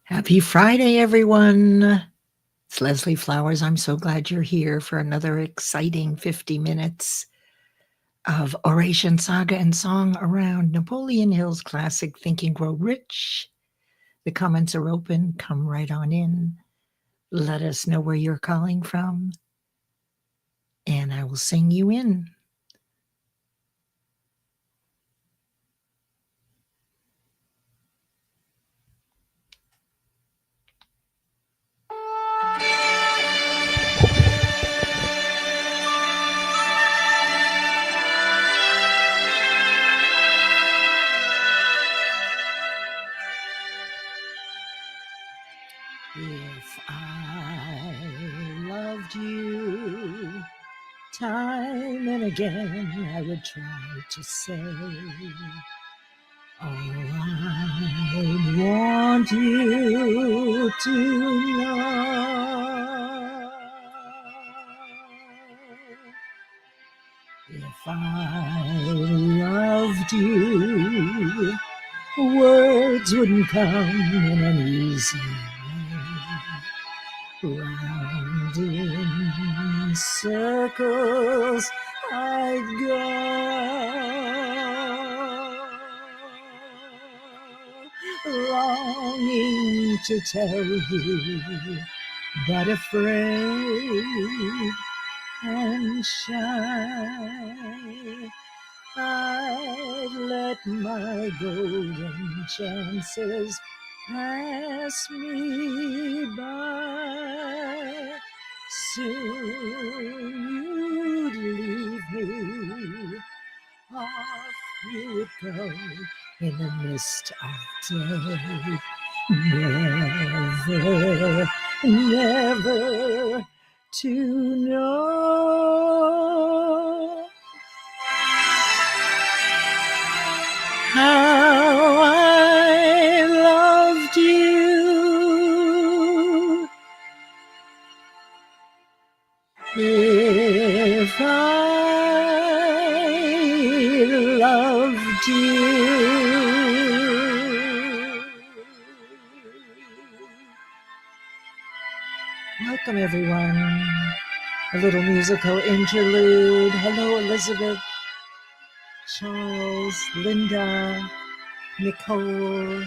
Happy Friday, everyone. It's Leslie Flowers. I'm so glad you're here for another exciting 50 minutes of oration, saga, and song around Napoleon Hill's classic Think and Grow Rich. The comments are open. Come right on in. Let us know where you're calling from, and I will sing you in. If I loved you time and again, I would try to say, oh, I want you to know. If I loved you, words wouldn't come in an easy way. Round in circles I'd go, longing to tell you, but afraid and shy. I'd let my golden chances pass me by. Soon you'd leave me, off you would go in the mist of day. Never, never to know how I loved you. If I loved you. Welcome, everyone. A little musical interlude. Hello, Elizabeth, Charles, Linda, Nicole,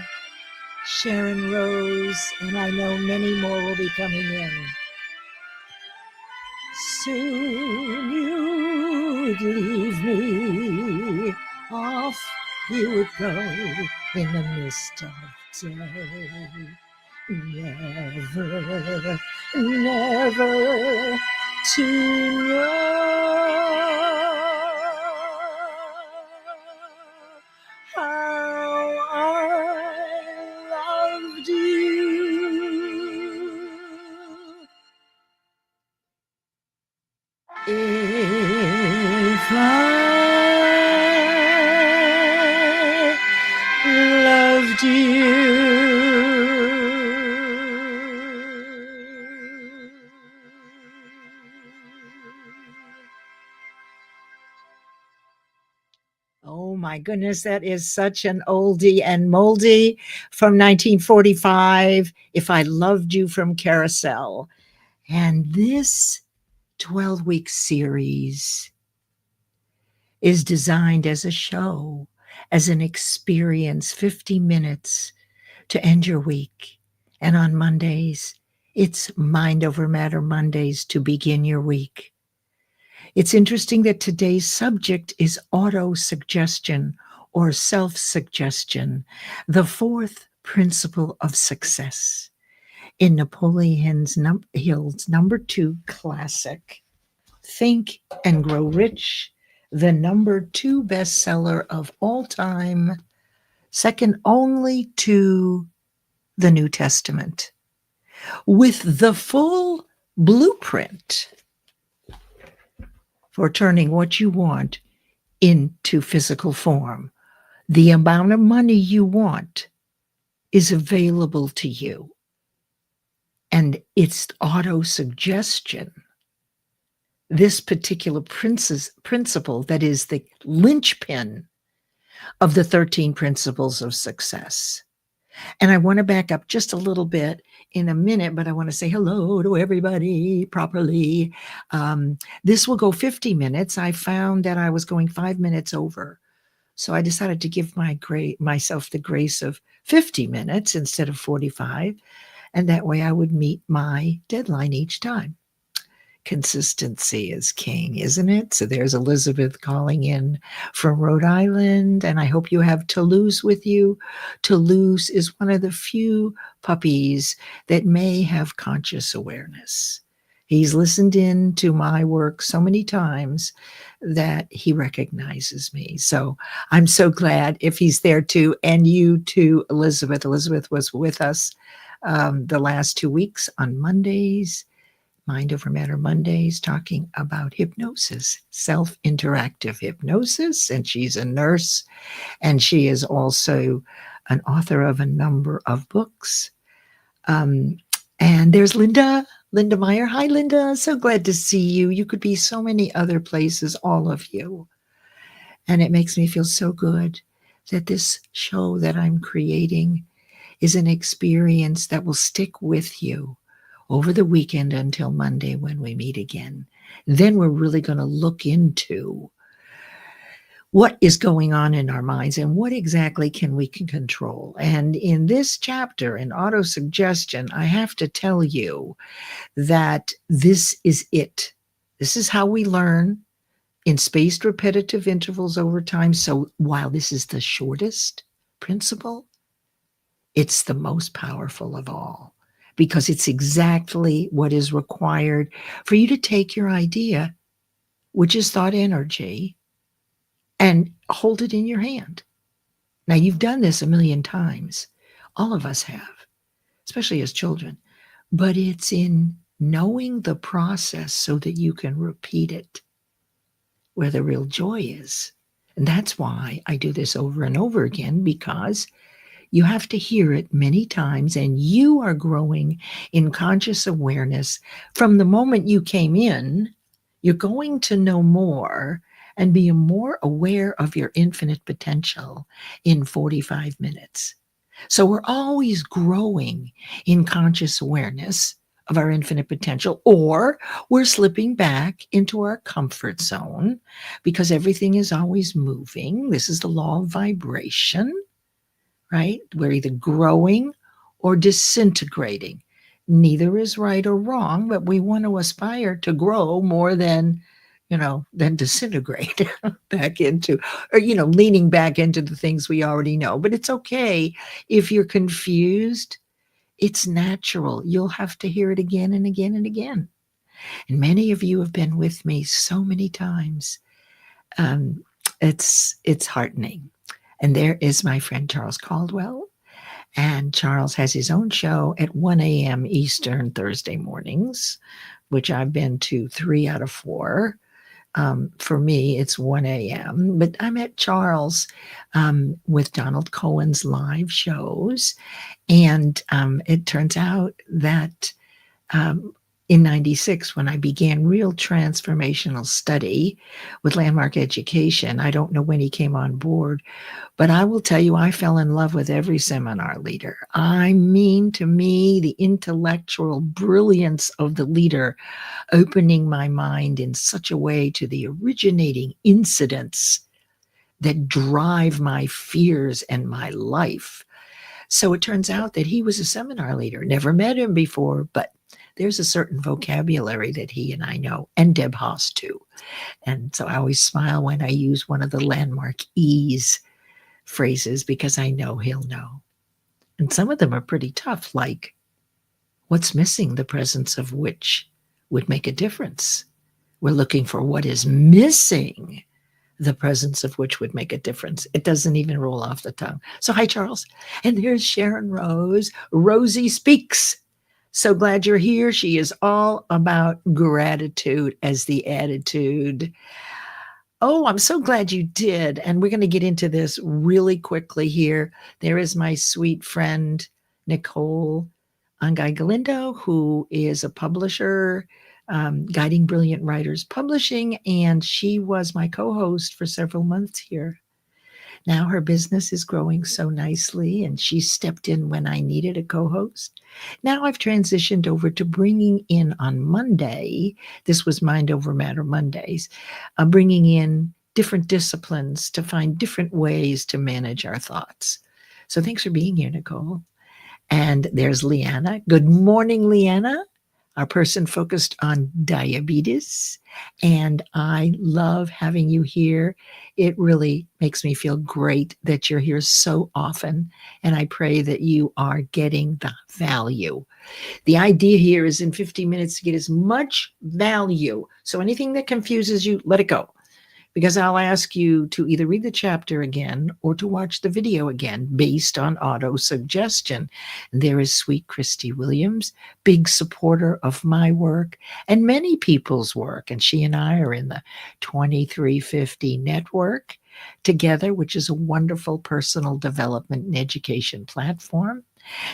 Sharon Rose, and I know many more will be coming in. Soon you'd leave me, off you would go in the mist of day. Never, never to know how I loved you. If I loved you. Oh my goodness, that is such an oldie and moldy from 1945, If I Loved You from Carousel. And this 12-week series is designed as a show, as an experience, 50 minutes to end your week. And on Mondays, it's Mind Over Matter Mondays to begin your week. It's interesting that today's subject is auto-suggestion or self-suggestion, the fourth principle of success. In Napoleon Hill's number 2 classic, Think and Grow Rich, the number 2 bestseller of all time, second only to the New Testament, with the full blueprint for turning what you want into physical form. The amount of money you want is available to you. And it's auto-suggestion. This particular principle that is the linchpin of the 13 principles of success. And I want to back up just a little bit in a minute, but I want to say hello to everybody properly. This will go 50 minutes. I found that I was going 5 minutes over. So I decided to give myself the grace of 50 minutes instead of 45. And that way I would meet my deadline each time. Consistency is king, isn't it? So there's Elizabeth calling in from Rhode Island, and I hope you have Toulouse with you. Toulouse is one of the few puppies that may have conscious awareness. He's listened in to my work so many times that he recognizes me. So I'm so glad if he's there too, and you too, Elizabeth. Elizabeth was with us the last 2 weeks on Mondays. Mind Over Matter Mondays, talking about hypnosis, self-interactive hypnosis, and she's a nurse, and she is also an author of a number of books. And there's Linda Meyer. Hi, Linda. So glad to see you. You could be so many other places, all of you. And it makes me feel so good that this show that I'm creating is an experience that will stick with you over the weekend until Monday when we meet again. Then we're really going to look into what is going on in our minds and what exactly can we control. And in this chapter, in autosuggestion, I have to tell you that this is it. This is how we learn in spaced repetitive intervals over time. So while this is the shortest principle, it's the most powerful of all, because it's exactly what is required for you to take your idea, which is thought energy, and hold it in your hand. Now, you've done this a million times. All of us have, especially as children. But it's in knowing the process so that you can repeat it where the real joy is. And that's why I do this over and over again, because you have to hear it many times, and you are growing in conscious awareness. From the moment you came in, you're going to know more and be more aware of your infinite potential in 45 minutes. So we're always growing in conscious awareness of our infinite potential, or we're slipping back into our comfort zone because everything is always moving. This is the law of vibration. Right? We're either growing or disintegrating. Neither is right or wrong, but we want to aspire to grow more than disintegrate back into, or, leaning back into the things we already know. But it's okay if you're confused. It's natural. You'll have to hear it again and again and again. And many of you have been with me so many times. It's heartening. And there is my friend Charles Caldwell. And Charles has his own show at 1 a.m. Eastern Thursday mornings, which I've been to 3 out of 4. For me, it's 1 a.m. But I met Charles with Donald Cohen's live shows. And it turns out that in 96, when I began real transformational study with Landmark Education, I don't know when he came on board, but I will tell you, I fell in love with every seminar leader. I mean, to me, the intellectual brilliance of the leader, opening my mind in such a way to the originating incidents that drive my fears and my life. So it turns out that he was a seminar leader. Never met him before, but there's a certain vocabulary that he and I know, and Deb Haas too. And so I always smile when I use one of the landmark E's phrases, because I know he'll know. And some of them are pretty tough, like, what's missing, the presence of which would make a difference. We're looking for what is missing, the presence of which would make a difference. It doesn't even roll off the tongue. So hi, Charles. And here's Sharon Rose. Rosie Speaks. So glad you're here. She is all about gratitude as the attitude. Oh, I'm so glad you did. And we're going to get into this really quickly here. There is my sweet friend, Nicole Angay-Galindo, who is a publisher, Guiding Brilliant Writers Publishing, and she was my co-host for several months here. Now her business is growing so nicely, and she stepped in when I needed a co-host. Now I've transitioned over to bringing in on Monday, this was Mind Over Matter Mondays, bringing in different disciplines to find different ways to manage our thoughts. So thanks for being here, Nicole. And there's Leanna. Good morning, Leanna, our person focused on diabetes. And I love having you here. It really makes me feel great that you're here so often. And I pray that you are getting the value. The idea here is in 50 minutes to get as much value. So anything that confuses you, let it go. Because I'll ask you to either read the chapter again or to watch the video again based on auto-suggestion. There is sweet Christy Williams, big supporter of my work and many people's work. And she and I are in the 2350 network together, which is a wonderful personal development and education platform.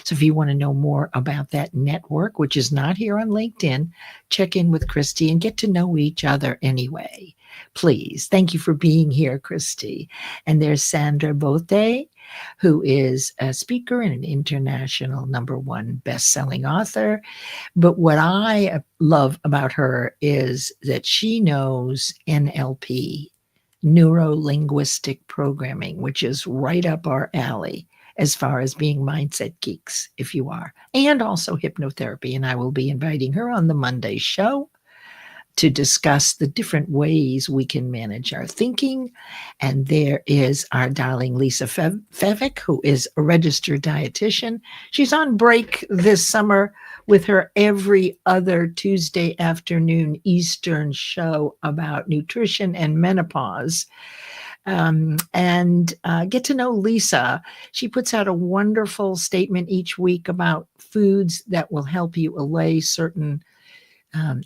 So if you want to know more about that network, which is not here on LinkedIn, check in with Christy and get to know each other anyway. Please. Thank you for being here, Christy. And there's Sandra Bothe, who is a speaker and an international #1 best-selling author. But what I love about her is that she knows NLP, neuro-linguistic programming, which is right up our alley as far as being mindset geeks, if you are, and also hypnotherapy. And I will be inviting her on the Monday show to discuss the different ways we can manage our thinking. And there is our darling Lisa Fevick, who is a registered dietitian. She's on break this summer with her every other Tuesday afternoon Eastern show about nutrition and menopause. Get to know Lisa. She puts out a wonderful statement each week about foods that will help you allay certain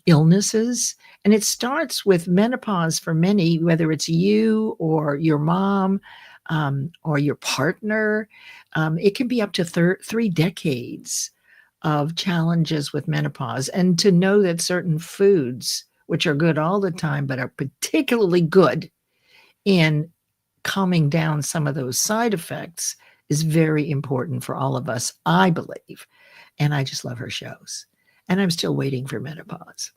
illnesses. And it starts with menopause for many, whether it's you or your mom or your partner. It can be up to 3 decades of challenges with menopause. And to know that certain foods, which are good all the time, but are particularly good in calming down some of those side effects, is very important for all of us, I believe. And I just love her shows. And I'm still waiting for menopause.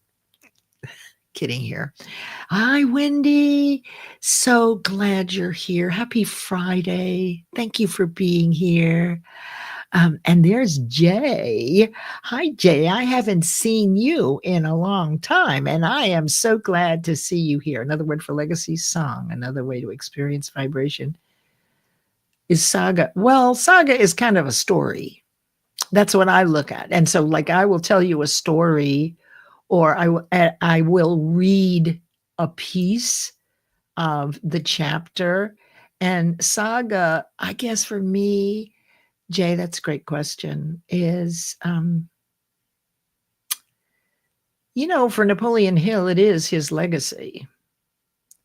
Kidding here. Hi, Wendy. So glad you're here. Happy Friday. Thank you for being here. And there's Jay. Hi, Jay. I haven't seen you in a long time, and I am so glad to see you here. Another word for legacy, song. Another way to experience vibration is saga. Well, saga is kind of a story. That's what I look at. And so, like, I will tell you a story, or I will read a piece of the chapter. And saga, I guess for me, Jay, that's a great question, is, for Napoleon Hill, it is his legacy.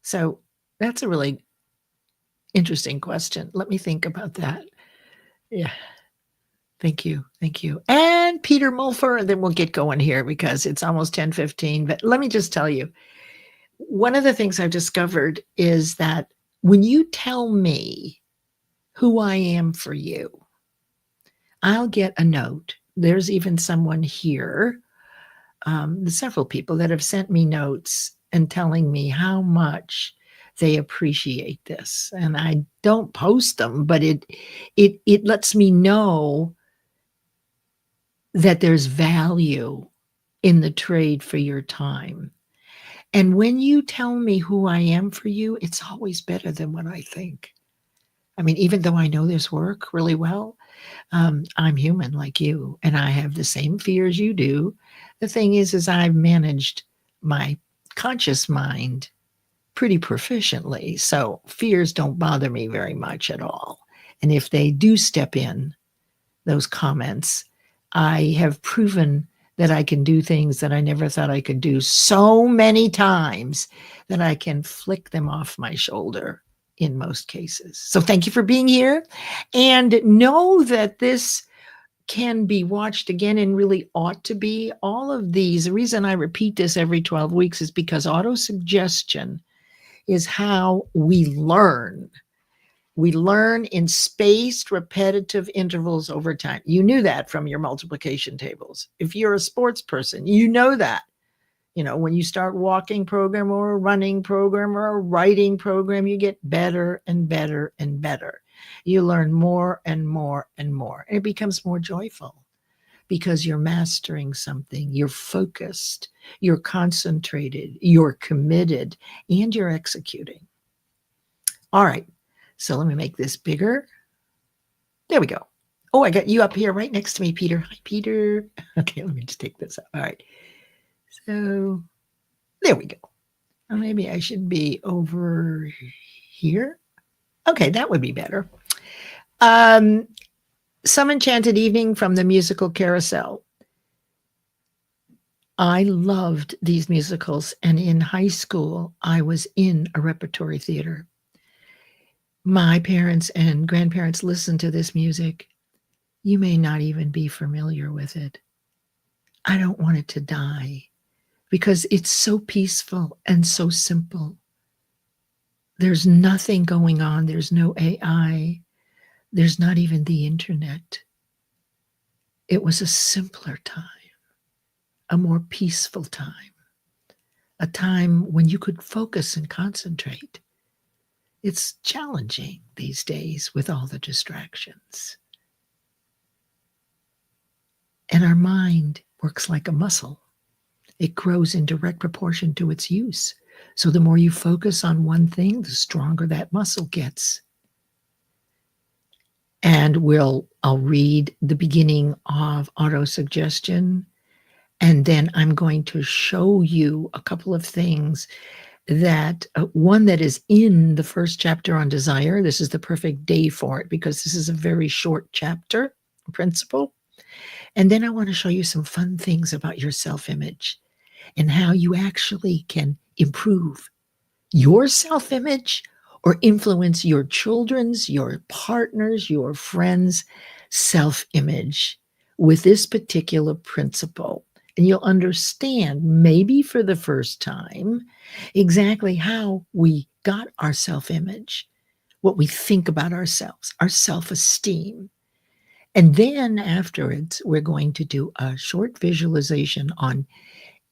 So that's a really interesting question. Let me think about that. Yeah. Thank you. Thank you. And Peter Mulfer, and then we'll get going here because it's almost 10:15. But let me just tell you, one of the things I've discovered is that when you tell me who I am for you, I'll get a note. There's even someone here, several people that have sent me notes and telling me how much they appreciate this. And I don't post them, but it lets me know that there's value in the trade for your time. And when you tell me who I am for you, it's always better than what I think. I mean, even though I know this work really well, I'm human like you, and I have the same fears you do. The thing is I've managed my conscious mind pretty proficiently, so fears don't bother me very much at all. And if they do step in, those comments, I have proven that I can do things that I never thought I could do so many times that I can flick them off my shoulder in most cases. So thank you for being here, and know that this can be watched again and really ought to be. All of these, the reason I repeat this every 12 weeks is because auto-suggestion is how we learn. We learn in spaced, repetitive intervals over time. You knew that from your multiplication tables. If you're a sports person, you know that. You know, when you start walking program or a running program or a writing program, you get better and better and better. You learn more and more and more. And it becomes more joyful because you're mastering something. You're focused, you're concentrated, you're committed, and you're executing. All right. So let me make this bigger. There we go. Oh, I got you up here right next to me, Peter. Hi, Peter. Okay, let me just take this out. All right. So there we go. Or maybe I should be over here. Okay, that would be better. Some Enchanted Evening from the musical Carousel. I loved these musicals, and in high school, I was in a repertory theater. My parents and grandparents listened to this music. You may not even be familiar with it. I don't want it to die because it's so peaceful and so simple. There's nothing going on. There's no AI. There's not even the internet. It was a simpler time, a more peaceful time, a time when you could focus and concentrate. It's challenging these days with all the distractions. And our mind works like a muscle. It grows in direct proportion to its use. So the more you focus on one thing, the stronger that muscle gets. And I'll read the beginning of autosuggestion, and then I'm going to show you a couple of things that one that is in the first chapter on desire. This is the perfect day for it because this is a very short chapter principle. And then I want to show you some fun things about your self-image and how you actually can improve your self-image or influence your children's, your partner's, your friends' self-image with this particular principle. And you'll understand, maybe for the first time, exactly how we got our self-image, what we think about ourselves, our self-esteem. And then afterwards, we're going to do a short visualization on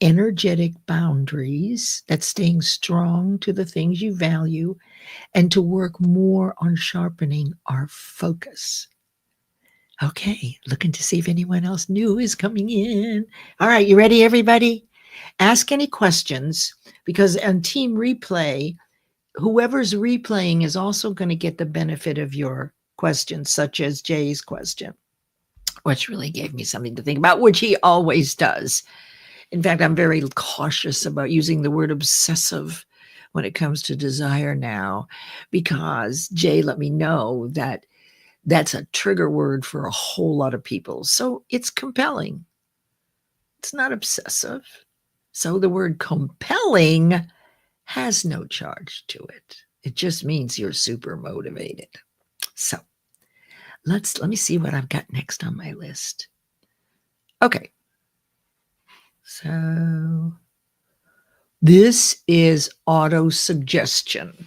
energetic boundaries, that's staying strong to the things you value, and to work more on sharpening our focus. Okay, looking to see if anyone else new is coming in. All right, you ready, everybody? Ask any questions, because on team replay, whoever's replaying is also going to get the benefit of your questions, such as Jay's question, which really gave me something to think about, which he always does. In fact, I'm very cautious about using the word obsessive when it comes to desire now, because Jay let me know that that's a trigger word for a whole lot of people. So it's compelling. It's not obsessive. So the word compelling has no charge to it. It just means you're super motivated. So let me see what I've got next on my list. Okay. So this is auto-suggestion.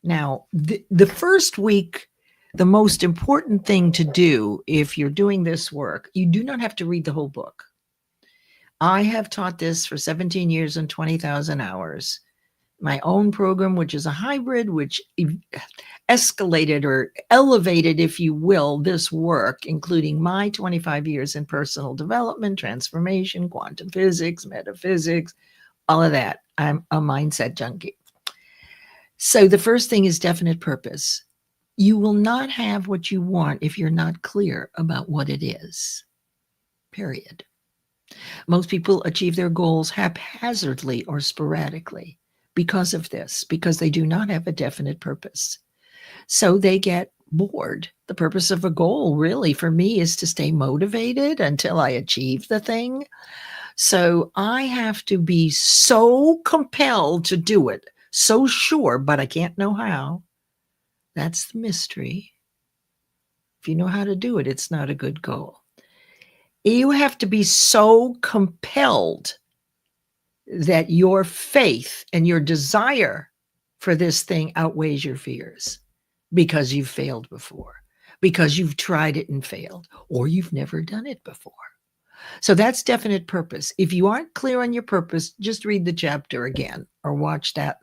Now, the first week, the most important thing to do if you're doing this work, you do not have to read the whole book. I have taught this for 17 years and 20,000 hours. My own program, which is a hybrid, which escalated or elevated, if you will, this work, including my 25 years in personal development, transformation, quantum physics, metaphysics, all of that. I'm a mindset junkie. So the first thing is definite purpose. You will not have what you want if you're not clear about what it is, period. Most people achieve their goals haphazardly or sporadically because of this, because they do not have a definite purpose. So they get bored. The purpose of a goal really for me is to stay motivated until I achieve the thing. So I have to be so compelled to do it, so sure, but I can't know how. That's the mystery. If you know how to do it, it's not a good goal. You have to be so compelled that your faith and your desire for this thing outweighs your fears. because you've failed before, because you've tried it and failed, or you've never done it before. So that's definite purpose. If you aren't clear on your purpose, just read the chapter again or watch that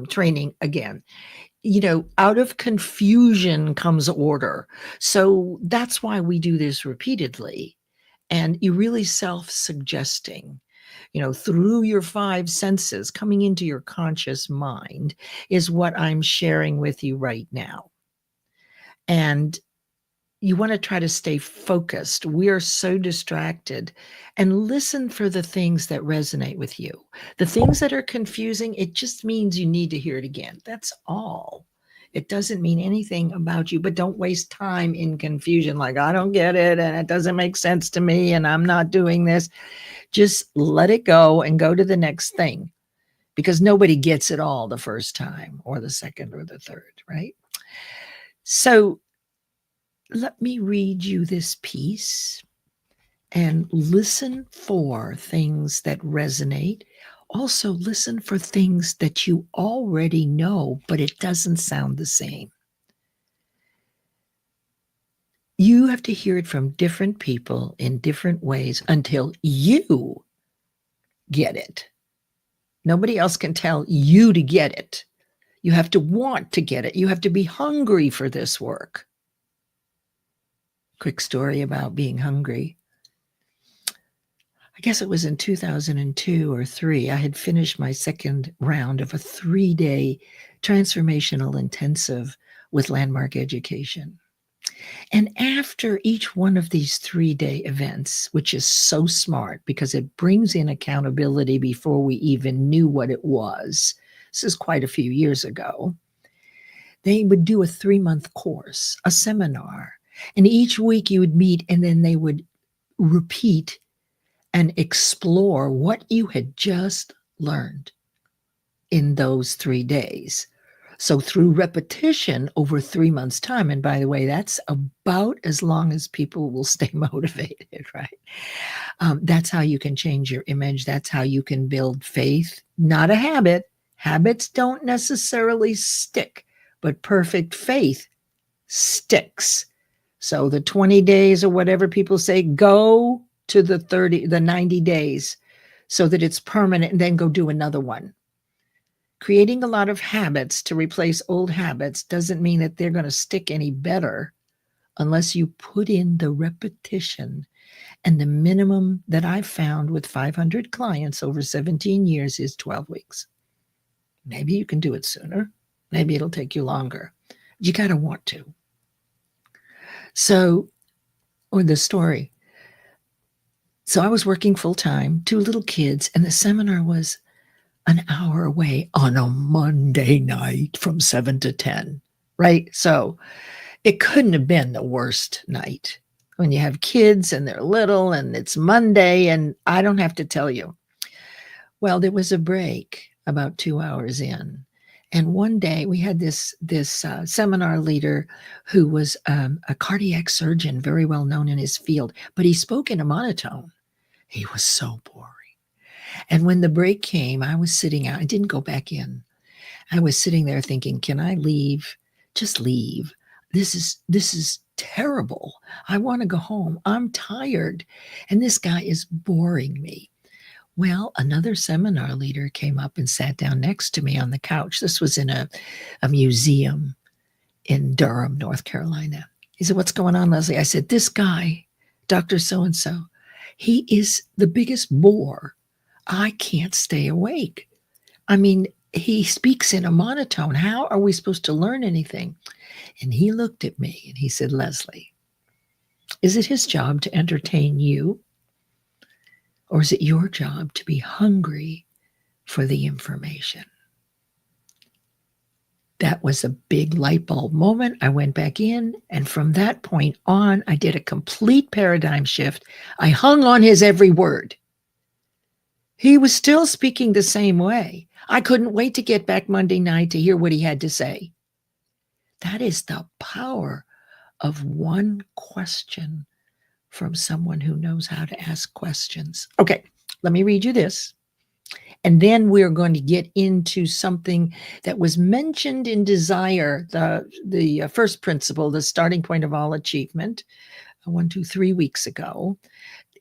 training again. You know, out of confusion comes order. So that's why we do this repeatedly. And you're really self-suggesting, you know, through your 5 senses coming into your conscious mind is what I'm sharing with you right now. And you want to try to stay focused. We are so distracted, and listen for the things that resonate with you. The things that are confusing, it just means you need to hear it again. That's all. It doesn't mean anything about you, but don't waste time in confusion. Like, I don't get it, and it doesn't make sense to me, and I'm not doing this. Just let it go and go to the next thing, because nobody gets it all the first time or the second or the third, right? So let me read you this piece and listen for things that resonate. Also, listen for things that you already know, but it doesn't sound the same. You have to hear it from different people in different ways until you get it. Nobody else can tell you to get it. You have to want to get it. You have to be hungry for this work. Quick story about being hungry. I guess it was in 2002 or 3. I had finished my second round of a 3-day transformational intensive with Landmark Education. And after each one of these 3-day events, which is so smart because it brings in accountability before we even knew what it was. This is quite a few years ago. They would do a 3-month course, a seminar. And each week you would meet, and then they would repeat and explore what you had just learned in those 3 days. So through repetition over 3 months' time, and by the way, that's about as long as people will stay motivated, right? That's how you can change your image. That's how you can build faith, not a habit. Habits don't necessarily stick, but perfect faith sticks. So the 20 days or whatever people say, go to the 90 days so that it's permanent, and then go do another one. Creating a lot of habits to replace old habits doesn't mean that they're going to stick any better unless you put in the repetition. And the minimum that I've found with 500 clients over 17 years is 12 weeks. Maybe you can do it sooner. Maybe it'll take you longer. You got to want to. So, or the story. So I was working full time, 2 little kids, and the seminar was an hour away on a Monday night from 7 to 10, right? So it couldn't have been the worst night when you have kids and they're little and it's Monday, and I don't have to tell you. Well, there was a break about 2 hours in. And one day we had this seminar leader who was a cardiac surgeon, very well known in his field, but he spoke in a monotone. He was so boring. And when the break came, I was sitting out. I didn't go back in. I was sitting there thinking, can I leave? Just leave. This is terrible. I want to go home. I'm tired. And this guy is boring me. Well, another seminar leader came up and sat down next to me on the couch. This was in a museum in Durham, North Carolina. He said, what's going on, Leslie? I said, this guy, Dr. So-and-so, he is the biggest bore. I can't stay awake. I mean, he speaks in a monotone. How are we supposed to learn anything? And he looked at me and he said, Leslie, is it his job to entertain you? Or is it your job to be hungry for the information? That was a big light bulb moment. I went back in, and from that point on, I did a complete paradigm shift. I hung on his every word. He was still speaking the same way. I couldn't wait to get back Monday night to hear what he had to say. That is the power of one question from someone who knows how to ask questions. Okay, let me read you this. And then we're going to get into something that was mentioned in desire, the first principle, the starting point of all achievement, 3 weeks ago.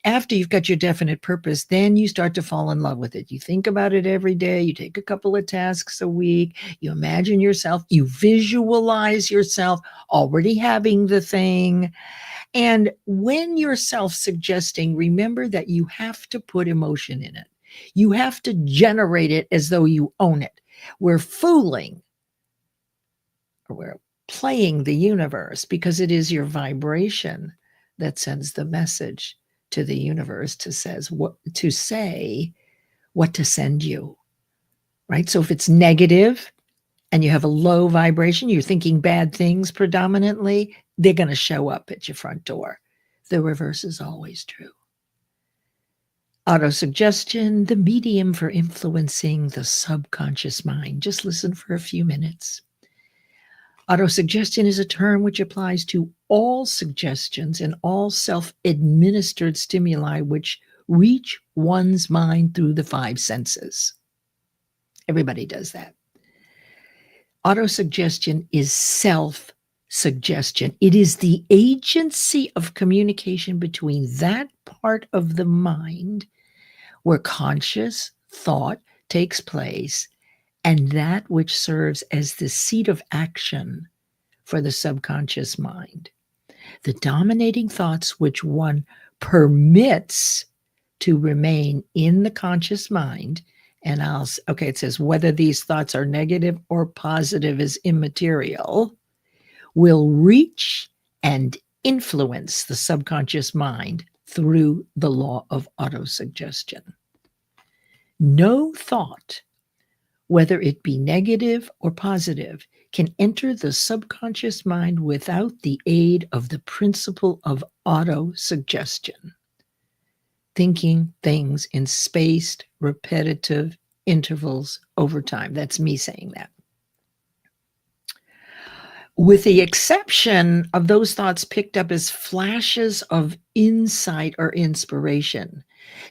After you've got your definite purpose, then you start to fall in love with it. You think about it every day. You take a couple of tasks a week. You imagine yourself. You visualize yourself already having the thing. And when you're self-suggesting, remember that you have to put emotion in it. You have to generate it as though you own it. We're fooling, or we're playing the universe, because it is your vibration that sends the message to the universe to say what to send you, right? So if it's negative and you have a low vibration, you're thinking bad things predominantly, they're going to show up at your front door. The reverse is always true. Autosuggestion, the medium for influencing the subconscious mind. Just listen for a few minutes. Autosuggestion is a term which applies to all suggestions and all self-administered stimuli which reach one's mind through the 5 senses. Everybody does that. Autosuggestion is self-suggestion. It is the agency of communication between that part of the mind where conscious thought takes place and that which serves as the seat of action for the subconscious mind. The dominating thoughts which one permits to remain in the conscious mind, and it says whether these thoughts are negative or positive is immaterial, will reach and influence the subconscious mind through the law of autosuggestion. No thought, whether it be negative or positive, can enter the subconscious mind without the aid of the principle of autosuggestion. Thinking things in spaced, repetitive intervals over time. That's me saying that. With the exception of those thoughts picked up as flashes of insight or inspiration.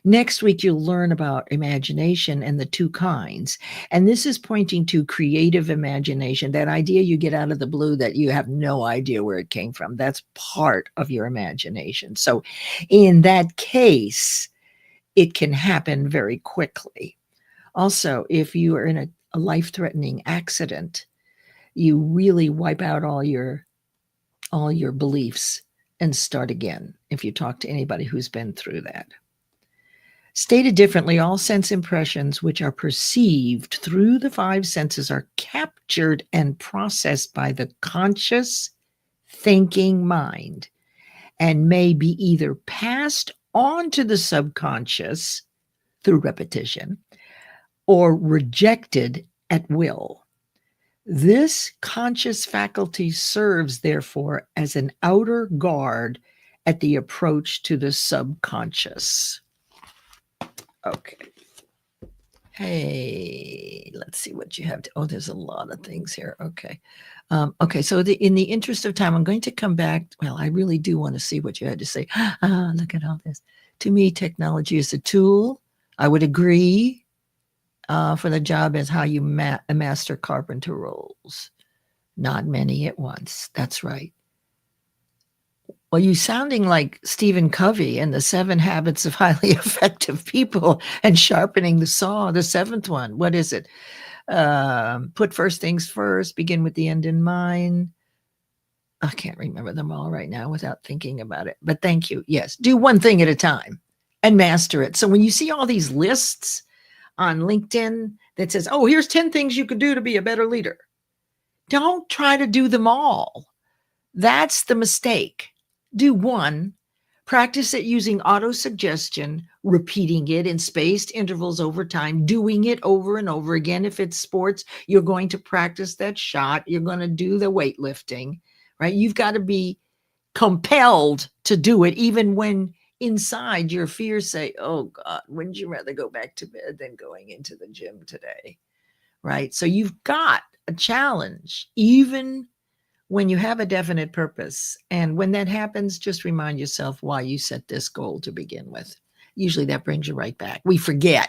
Next week, you'll learn about imagination and the 2 kinds. And this is pointing to creative imagination, that idea you get out of the blue that you have no idea where it came from. That's part of your imagination. So in that case, it can happen very quickly. Also, if you are in a life-threatening accident, you really wipe out all your beliefs and start again if you talk to anybody who's been through that. Stated differently, all sense impressions which are perceived through the 5 senses are captured and processed by the conscious thinking mind and may be either passed on to the subconscious through repetition or rejected at will. This conscious faculty serves, therefore, as an outer guard at the approach to the subconscious. Okay. Hey, let's see what you have. There's a lot of things here. Okay. So in the interest of time, I'm going to come back. Well, I really do want to see what you had to say. Look at all this. To me, technology is a tool. I would agree for the job as how you master carpenter roles. Not many at once. That's right. Well, you're sounding like Stephen Covey and the 7 Habits of Highly Effective People and sharpening the saw, the 7th one. What is it? Put first things first, begin with the end in mind. I can't remember them all right now without thinking about it, but thank you. Yes, do one thing at a time and master it. So when you see all these lists on LinkedIn that says, oh, here's 10 things you could do to be a better leader, don't try to do them all. That's the mistake. Do one, practice it using autosuggestion, repeating it in spaced intervals over time, doing it over and over again. If it's sports, you're going to practice that shot. You're going to do the weightlifting, right? You've got to be compelled to do it, even when inside your fears say, oh God, wouldn't you rather go back to bed than going into the gym today, right? So you've got a challenge, even when you have a definite purpose. And when that happens, just remind yourself why you set this goal to begin with. Usually that brings you right back. We forget.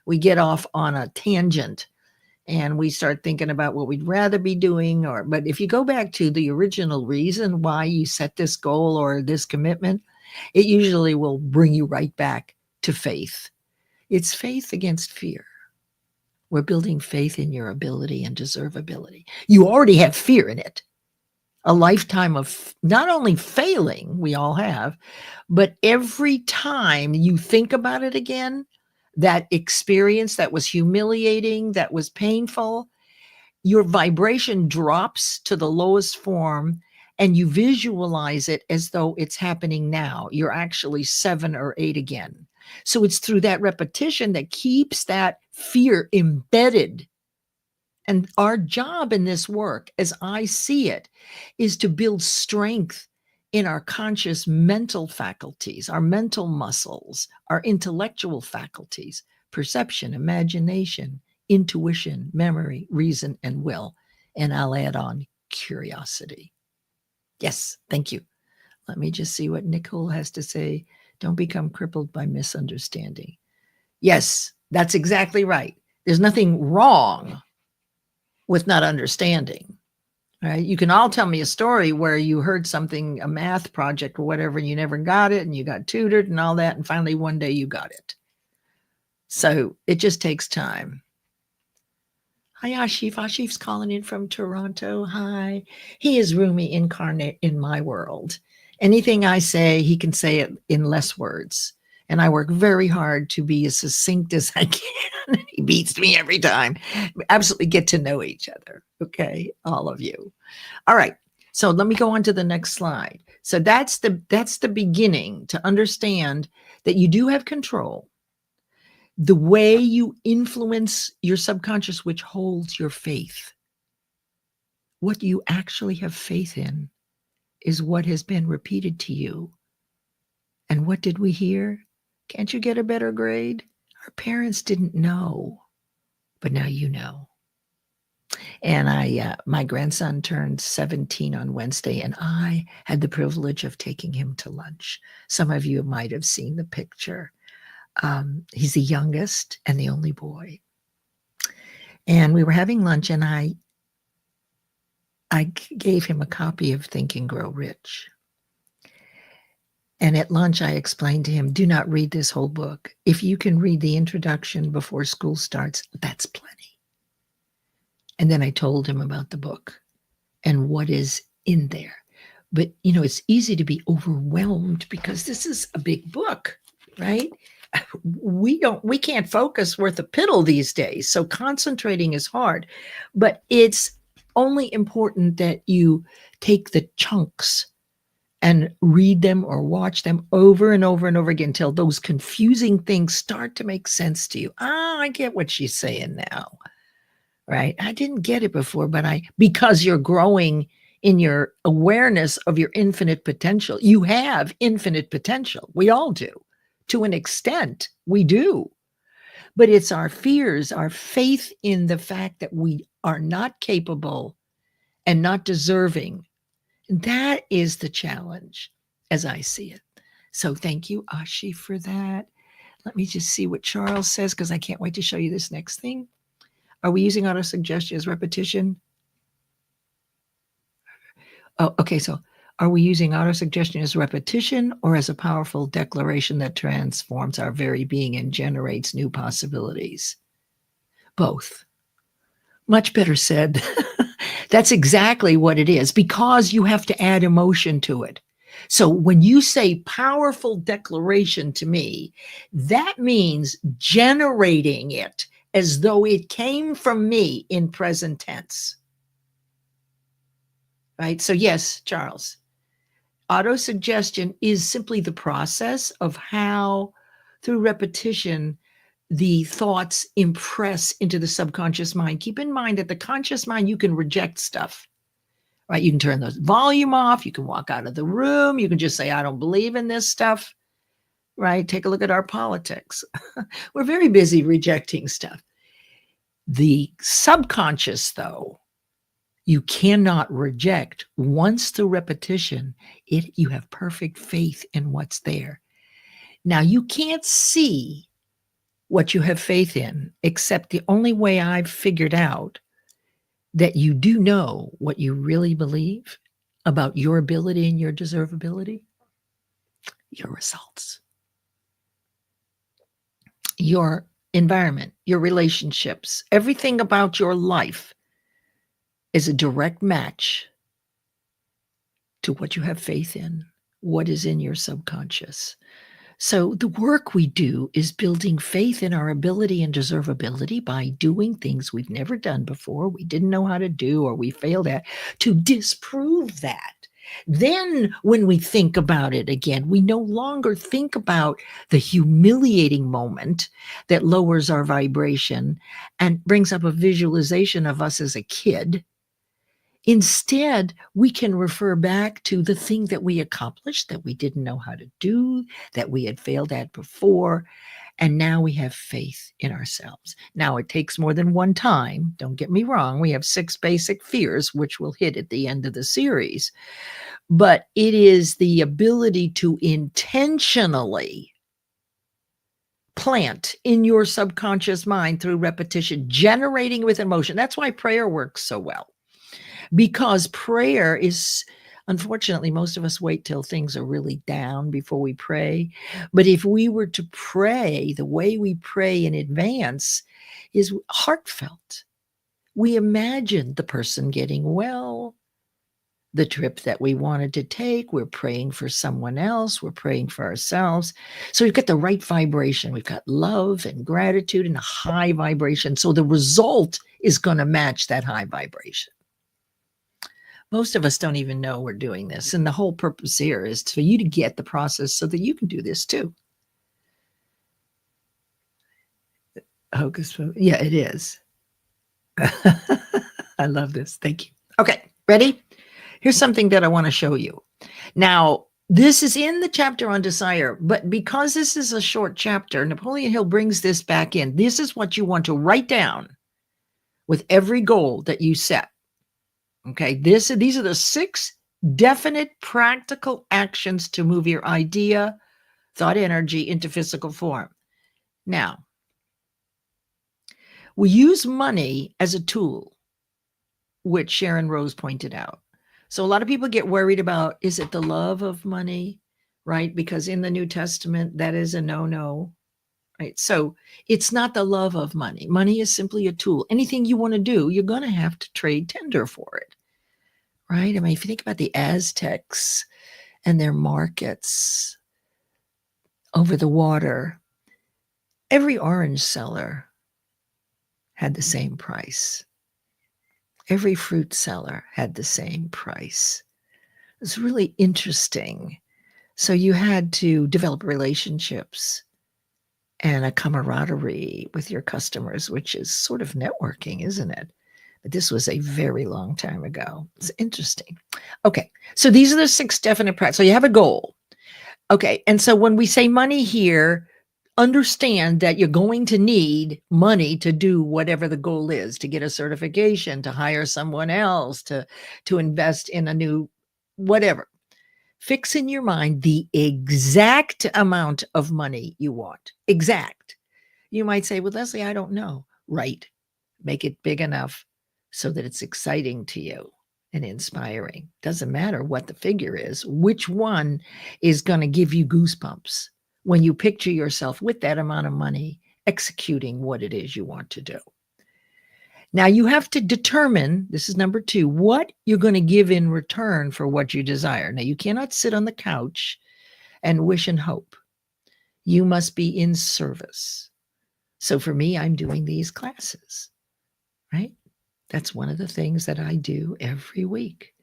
we get off on a tangent and we start thinking about what we'd rather be doing. But if you go back to the original reason why you set this goal or this commitment, it usually will bring you right back to faith. It's faith against fear. We're building faith in your ability and deservability. You already have fear in it. A lifetime of not only failing, we all have, but every time you think about it again, that experience that was humiliating, that was painful, your vibration drops to the lowest form and you visualize it as though it's happening now. You're actually 7 or 8 again. So it's through that repetition that keeps that fear embedded. And our job in this work, as I see it, is to build strength in our conscious mental faculties, our mental muscles, our intellectual faculties, perception, imagination, intuition, memory, reason, and will. And I'll add on curiosity. Yes, thank you. Let me just see what Nicole has to say. Don't become crippled by misunderstanding. Yes, that's exactly right. There's nothing wrong with not understanding. Right? You can all tell me a story where you heard something, a math project or whatever, and you never got it, and you got tutored and all that, and finally one day you got it. So it just takes time. Hi, Ashif. Ashif's calling in from Toronto. Hi. He is Rumi incarnate in my world. Anything I say, he can say it in less words. And I work very hard to be as succinct as I can. He beats me every time. We absolutely get to know each other. Okay, all of you. All right. So let me go on to the next slide. So that's the beginning to understand that you do have control. The way you influence your subconscious, which holds your faith. What you actually have faith in is what has been repeated to you. And what did we hear? Can't you get a better grade? Our parents didn't know, but now you know. And my grandson turned 17 on Wednesday, and I had the privilege of taking him to lunch. Some of you might have seen the picture. He's the youngest and the only boy. And we were having lunch, and I gave him a copy of Think and Grow Rich. And at lunch, I explained to him, do not read this whole book. If you can read the introduction before school starts, that's plenty. And then I told him about the book and what is in there. But, you know, it's easy to be overwhelmed because this is a big book, right? We can't focus worth a piddle these days. So concentrating is hard, but it's only important that you take the chunks and read them or watch them over and over and over again until those confusing things start to make sense to you. I get what she's saying now, right? I didn't get it before, but because you're growing in your awareness of your infinite potential. You have infinite potential. We all do. To an extent, we do. But it's our fears, our faith in the fact that we are not capable and not deserving. That is the challenge as I see it. So thank you, Ashi, for that. Let me just see what Charles says, because I can't wait to show you this next thing. Are we using auto-suggestion as repetition? Oh, okay. So are we using auto-suggestion as repetition or as a powerful declaration that transforms our very being and generates new possibilities? Both. Much better said. That's exactly what it is, because you have to add emotion to it. So when you say powerful declaration to me, that means generating it as though it came from me in present tense. Right? So yes, Charles, autosuggestion is simply the process of how, through repetition, the thoughts impress into the subconscious mind. Keep in mind that the conscious mind, you can reject stuff, right? You can turn the volume off. You can walk out of the room. You can just say, I don't believe in this stuff, right? Take a look at our politics. We're very busy rejecting stuff. The subconscious, though, you cannot reject. Once through repetition, you have perfect faith in what's there. Now, you can't see what you have faith in, except the only way I've figured out that you do know what you really believe about your ability and your deservability, your results, your environment, your relationships, everything about your life is a direct match to what you have faith in, what is in your subconscious. So the work we do is building faith in our ability and deservability by doing things we've never done before, we didn't know how to do, or we failed at, to disprove that. Then when we think about it again, we no longer think about the humiliating moment that lowers our vibration and brings up a visualization of us as a kid. Instead, we can refer back to the thing that we accomplished, that we didn't know how to do, that we had failed at before, and now we have faith in ourselves. Now, it takes more than one time. Don't get me wrong. We have 6 basic fears, which we'll hit at the end of the series. But it is the ability to intentionally plant in your subconscious mind through repetition, generating with emotion. That's why prayer works so well. Because prayer is, unfortunately, most of us wait till things are really down before we pray. But if we were to pray, the way we pray in advance is heartfelt. We imagine the person getting well, the trip that we wanted to take. We're praying for someone else. We're praying for ourselves. So we've got the right vibration. We've got love and gratitude and a high vibration. So the result is going to match that high vibration. Most of us don't even know we're doing this. And the whole purpose here is for you to get the process so that you can do this too. Hocus pocus. Yeah, it is. I love this. Thank you. Okay, ready? Here's something that I want to show you. Now, this is in the chapter on desire, but because this is a short chapter, Napoleon Hill brings this back in. This is what you want to write down with every goal that you set. Okay, these are the 6 definite practical actions to move your idea, thought energy into physical form. Now, we use money as a tool, which Sharon Rose pointed out. So a lot of people get worried about, is it the love of money, right? Because in the New Testament, that is a no-no, right? So it's not the love of money. Money is simply a tool. Anything you want to do, you're going to have to trade tender for it. Right? I mean, if you think about the Aztecs and their markets over the water, every orange seller had the same price. Every fruit seller had the same price. It's really interesting. So you had to develop relationships and a camaraderie with your customers, which is sort of networking, isn't it? But this was a very long time ago. It's interesting. Okay, so these are the 6 definite practices. So you have a goal. Okay, and so when we say money here, understand that you're going to need money to do whatever the goal is, to get a certification, to hire someone else, to invest in a new whatever. Fix in your mind the exact amount of money you want. Exact. You might say, well, Leslie, I don't know. Right. Make it big enough so that it's exciting to you and inspiring. Doesn't matter what the figure is, which one is going to give you goosebumps when you picture yourself with that amount of money executing what it is you want to do. Now you have to determine, this is number 2, what you're going to give in return for what you desire. Now you cannot sit on the couch and wish and hope. You must be in service. So for me, I'm doing these classes, right? That's one of the things that I do every week.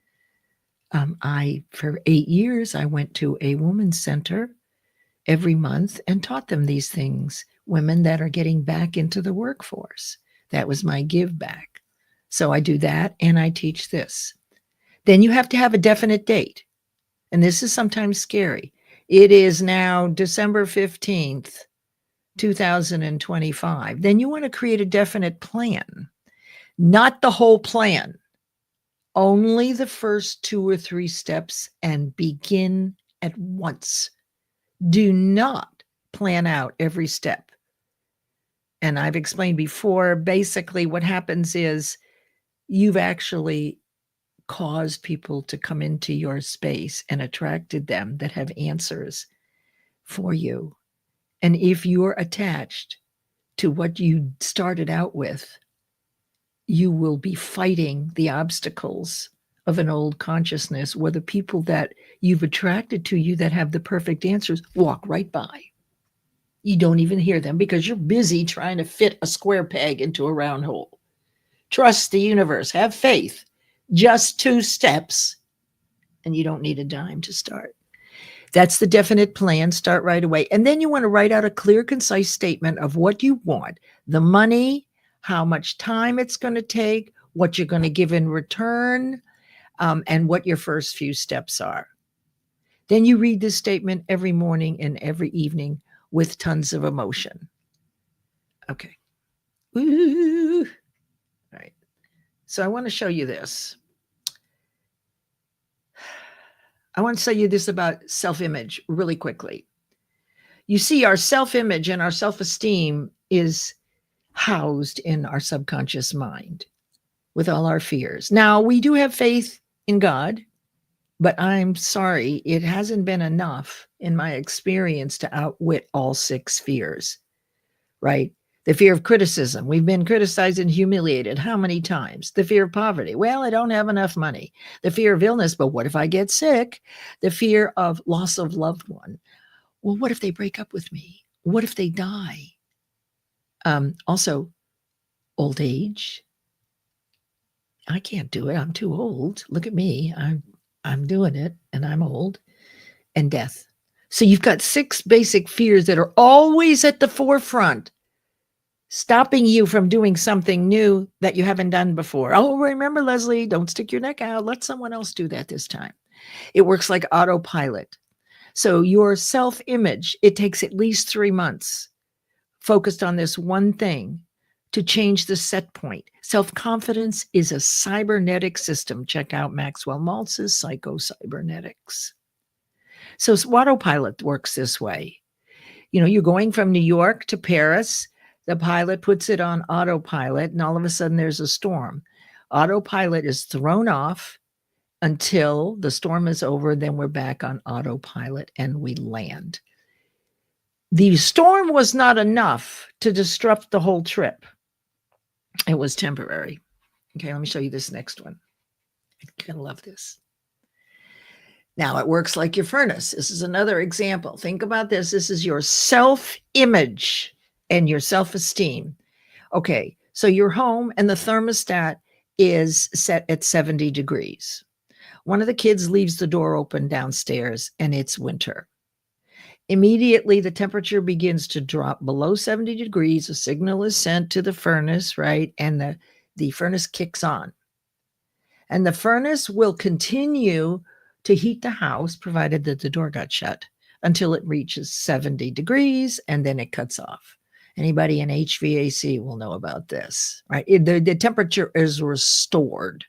For 8 years, I went to a women's center every month and taught them these things, women that are getting back into the workforce. That was my give back. So I do that and I teach this. Then you have to have a definite date. And this is sometimes scary. It is now December 15th, 2025. Then you want to create a definite plan. Not the whole plan, only the first 2 or 3 steps, and begin at once. Do not plan out every step. And I've explained before, basically what happens is you've actually caused people to come into your space and attracted them that have answers for you. And if you're attached to what you started out with, you will be fighting the obstacles of an old consciousness, where the people that you've attracted to you that have the perfect answers walk right by. You don't even hear them because you're busy trying to fit a square peg into a round hole. Trust the universe. Have faith. Just 2 steps, and you don't need a dime to start. That's the definite plan. Start right away. And then you want to write out a clear, concise statement of what you want, the money, how much time it's going to take, what you're going to give in return, and what your first few steps are. Then you read this statement every morning and every evening with tons of emotion. Okay. Woo. All right. So I want to show you this. I want to tell you this about self-image really quickly. You see, our self-image and our self-esteem is housed in our subconscious mind with all our fears. Now, we do have faith in God, but I'm sorry, it hasn't been enough in my experience to outwit all 6 fears, right? The fear of criticism. We've been criticized and humiliated how many times? The fear of poverty. Well, I don't have enough money. The fear of illness, but what if I get sick? The fear of loss of loved one. Well, what if they break up with me? What if they die? Also, old age. I can't do it. I'm too old. Look at me. I'm doing it, and I'm old. And death. So you've got 6 basic fears that are always at the forefront, stopping you from doing something new that you haven't done before. Oh, remember, Leslie, don't stick your neck out. Let someone else do that this time. It works like autopilot. So your self-image, it takes at least 3 months focused on this one thing to change the set point. Self-confidence is a cybernetic system. Check out Maxwell Maltz's Psycho-Cybernetics. So autopilot works this way. You know, you're going from New York to Paris. The pilot puts it on autopilot, and all of a sudden there's a storm. Autopilot is thrown off until the storm is over. Then we're back on autopilot and we land. The storm was not enough to disrupt the whole trip. It was temporary. Okay, let me show you this next one. You're going to love this. Now, it works like your furnace. This is another example. Think about this. This is your self-image and your self-esteem. Okay, so you're home and the thermostat is set at 70 degrees. One of the kids leaves the door open downstairs and it's winter. Immediately, the temperature begins to drop below 70 degrees. A signal is sent to the furnace, right? And the furnace kicks on. And the furnace will continue to heat the house, provided that the door got shut, until it reaches 70 degrees, and then it cuts off. Anybody in HVAC will know about this, right? The temperature is restored,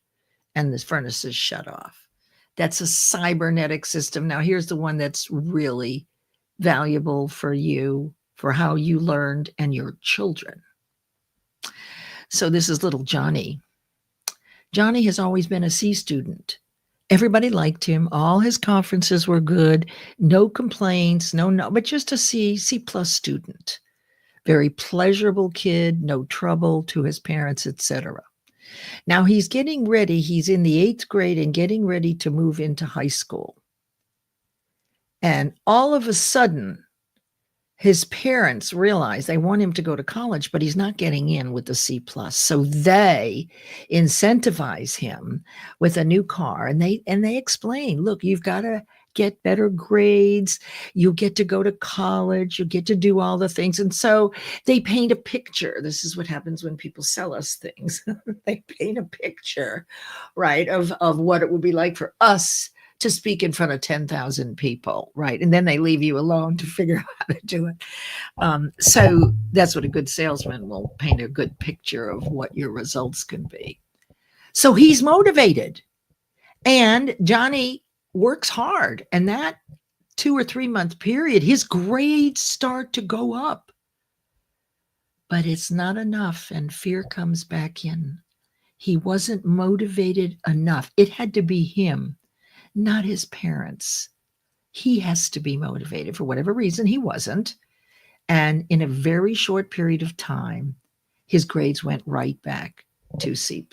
and the furnace is shut off. That's a cybernetic system. Now, here's the one that's really valuable for you, for how you learned and your children. So this is little Johnny. Johnny has always been a C student. Everybody liked him. All his conferences were good. No complaints, but just a C plus student. Very pleasurable kid, no trouble to his parents, etc. Now he's getting ready. He's in the 8th grade and getting ready to move into high school. And all of a sudden, his parents realize they want him to go to college, but he's not getting in with the C+. So they incentivize him with a new car, and they explain, look, you've got to get better grades. You get to go to college. You get to do all the things. And so they paint a picture. This is what happens when people sell us things. They paint a picture, right, of what it would be like for us to speak in front of 10,000 people, right? And then they leave you alone to figure out how to do it. So that's what a good salesman will paint, a good picture of what your results can be. So he's motivated. And Johnny works hard. And that 2 or 3 month period, his grades start to go up. But it's not enough, and fear comes back in. He wasn't motivated enough. It had to be him, not his parents. He has to be motivated. For whatever reason, he wasn't. And in a very short period of time, his grades went right back to C+.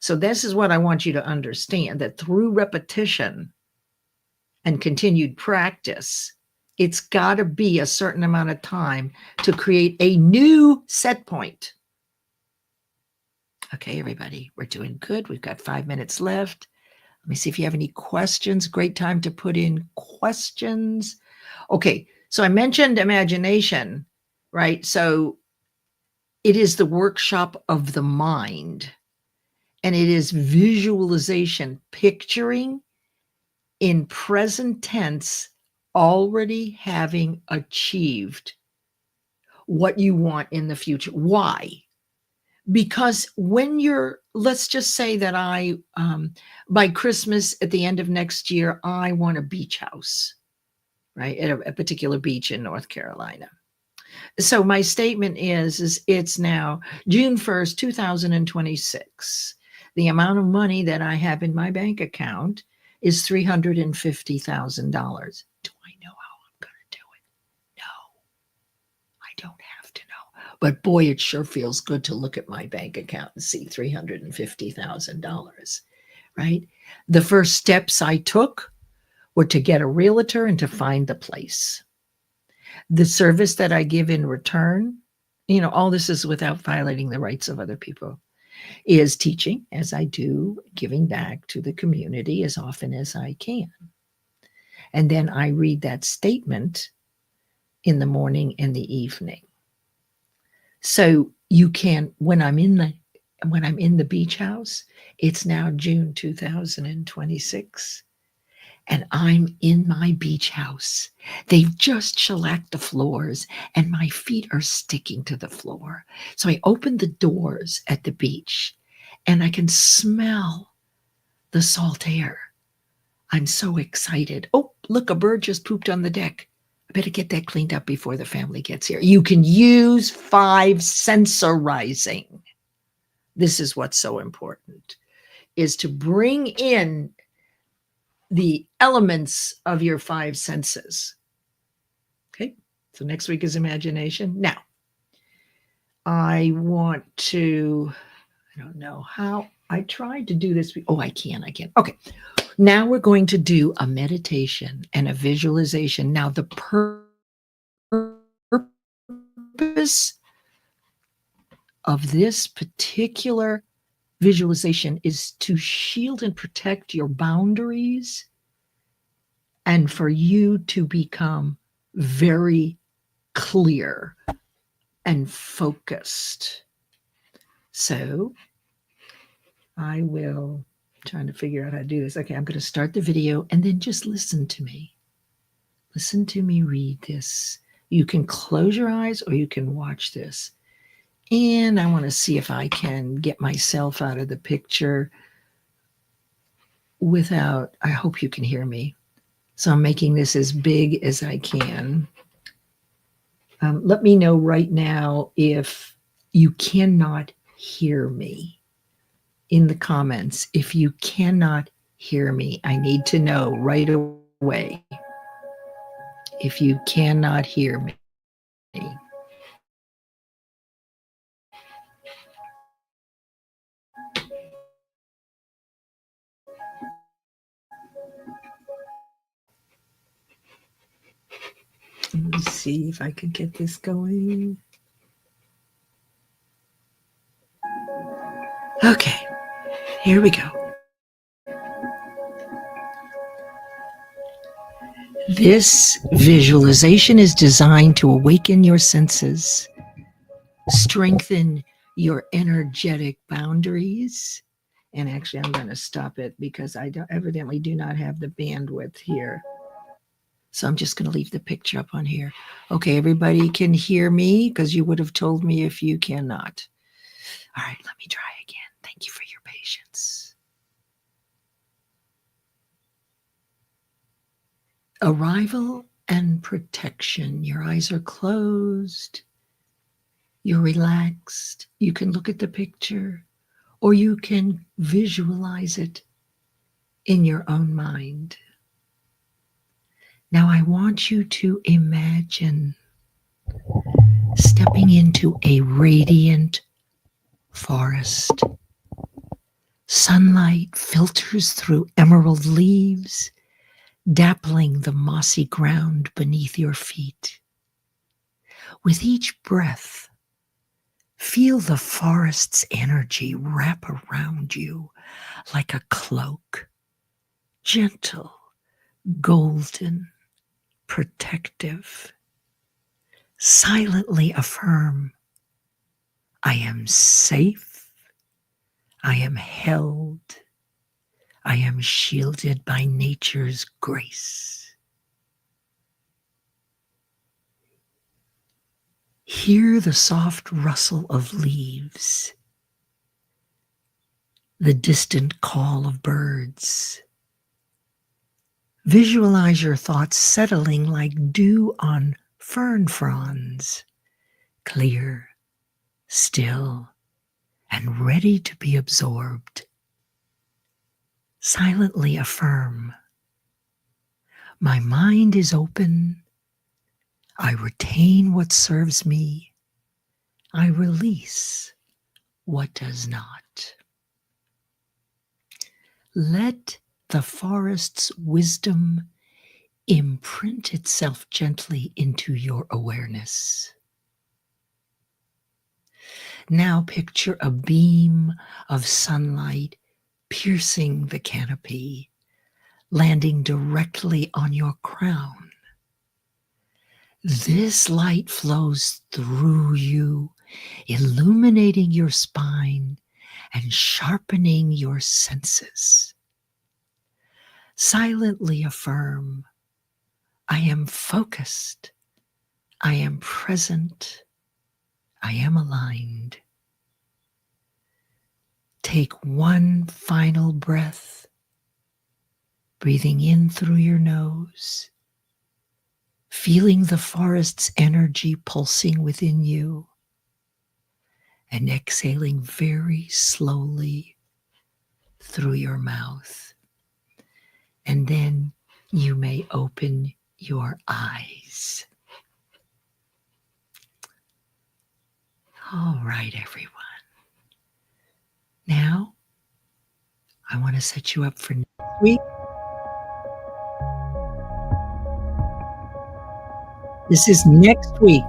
So this is what I want you to understand, that through repetition and continued practice, it's got to be a certain amount of time to create a new set point. Okay, everybody, we're doing good. We've got 5 minutes left. Let me see if you have any questions. Great time to put in questions. Okay, so I mentioned imagination, right? So it is the workshop of the mind, and it is visualization, picturing in present tense, already having achieved what you want in the future. Why? Because when you're, let's just say that by Christmas at the end of next year, I want a beach house, right? At a particular beach in North Carolina. So my statement is it's now June 1st, 2026. The amount of money that I have in my bank account is $350,000. Do I know how I'm going to do it? No, I don't have to know. But boy, it sure feels good to look at my bank account and see $350,000, right? The first steps I took were to get a realtor and to find the place. The service that I give in return, all this is without violating the rights of other people, is teaching, as I do, giving back to the community as often as I can. And then I read that statement in the morning and the evening. So you can, when I'm in the beach house, it's now June 2026. And I'm in my beach house. They've just shellacked the floors and my feet are sticking to the floor. So I open the doors at the beach and I can smell the salt air. I'm so excited. Oh, look, a bird just pooped on the deck. I better get that cleaned up before the family gets here. You can use 5 sensorizing. This is what's so important, is to bring in the elements of your 5 senses. Okay, so next week is imagination. Now, I don't know how, I tried to do this. Oh, I can. Okay, now we're going to do a meditation and a visualization. Now, the purpose of this particular visualization is to shield and protect your boundaries and for you to become very clear and focused. So I will, trying to figure out how to do this. Okay, I'm going to start the video and then just listen to me. Listen to me read this. You can close your eyes or you can watch this. And I want to see if I can get myself out of the picture without, I hope you can hear me. So I'm making this as big as I can. Let me know right now if you cannot hear me in the comments. If you cannot hear me, I need to know right away if you cannot hear me. Let me see if I can get this going. Okay, here we go. This visualization is designed to awaken your senses, strengthen your energetic boundaries. And actually, I'm going to stop it because I evidently do not have the bandwidth here. So I'm just going to leave the picture up on here. Okay, everybody can hear me because you would have told me if you cannot. All right, let me try again. Thank you for your patience. Arrival and protection. Your eyes are closed. You're relaxed. You can look at the picture, or you can visualize it in your own mind. Now I want you to imagine stepping into a radiant forest. Sunlight filters through emerald leaves, dappling the mossy ground beneath your feet. With each breath, feel the forest's energy wrap around you like a cloak, gentle, golden, protective. Silently affirm, I am safe, I am held, I am shielded by nature's grace. Hear the soft rustle of leaves, the distant call of birds. Visualize your thoughts settling like dew on fern fronds, clear, still, and ready to be absorbed. Silently affirm, my mind is open, I retain what serves me, I release what does not. Let the forest's wisdom imprint itself gently into your awareness. Now picture a beam of sunlight piercing the canopy, landing directly on your crown. This light flows through you, illuminating your spine and sharpening your senses. Silently affirm, I am focused, I am present, I am aligned. Take one final breath, breathing in through your nose, feeling the forest's energy pulsing within you, and exhaling very slowly through your mouth. And then you may open your eyes. All right, everyone. Now, I want to set you up for next week. This is next week.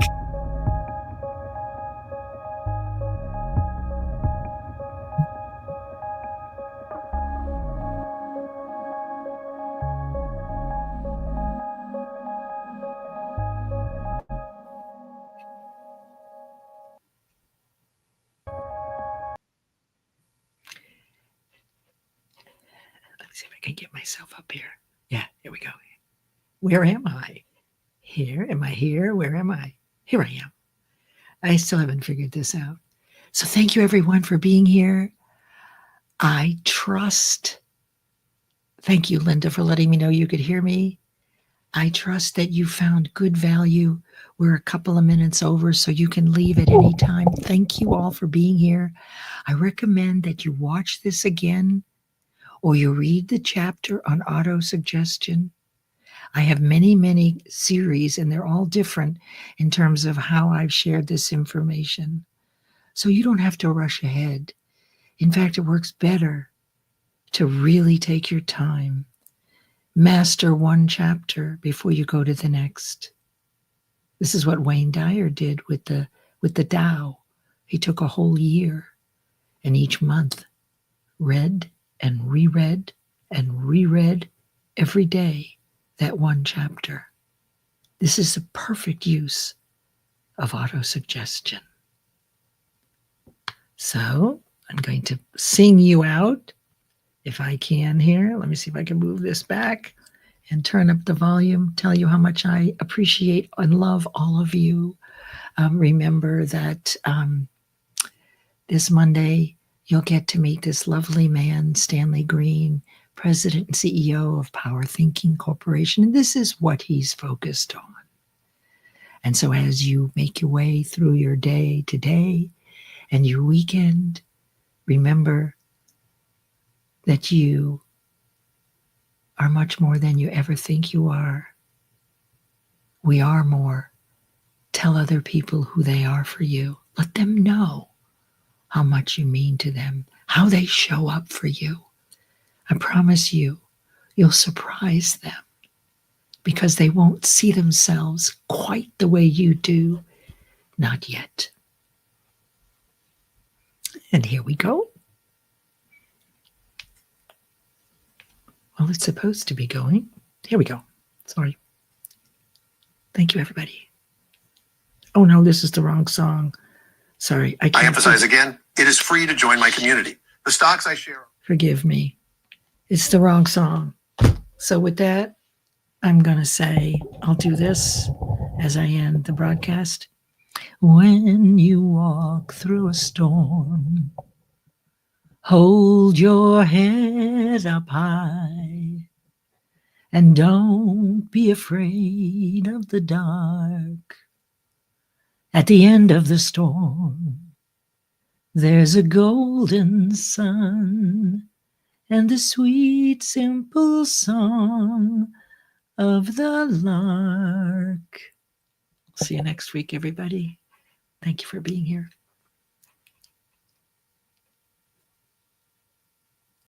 Let's see if I can get myself up here. Yeah, here we go. Where am I? Here, am I here? Where am I? Here I am. I still haven't figured this out. So thank you everyone for being here. I trust, thank you Linda for letting me know you could hear me. I trust that you found good value. We're a couple of minutes over, so you can leave at any time. Thank you all for being here. I recommend that you watch this again, or you read the chapter on auto-suggestion. I have many, many series, and they're all different in terms of how I've shared this information. So you don't have to rush ahead. In fact, it works better to really take your time. Master one chapter before you go to the next. This is what Wayne Dyer did with the Tao. He took a whole year, and each month read and reread and reread every day that one chapter. This is the perfect use of autosuggestion. So I'm going to sing you out if I can here. Let me see if I can move this back and turn up the volume, tell you how much I appreciate and love all of you. Remember that this Monday, you'll get to meet this lovely man, Stanley Green, President and CEO of Power Thinking Corporation. And this is what he's focused on. And so as you make your way through your day today and your weekend, remember that you are much more than you ever think you are. We are more. Tell other people who they are for you. Let them know how much you mean to them, how they show up for you. I promise you, you'll surprise them because they won't see themselves quite the way you do. Not yet. And here we go. Well, it's supposed to be going. Here we go. Sorry. Thank you, everybody. Oh, no, this is the wrong song. Sorry. I emphasize again, it is free to join my community. The stocks I share. Forgive me. It's the wrong song. So with that, I'm going to say, I'll do this as I end the broadcast. When you walk through a storm, hold your head up high and don't be afraid of the dark. At the end of the storm, there's a golden sun and the sweet, simple song of the lark. See you next week, everybody. Thank you for being here.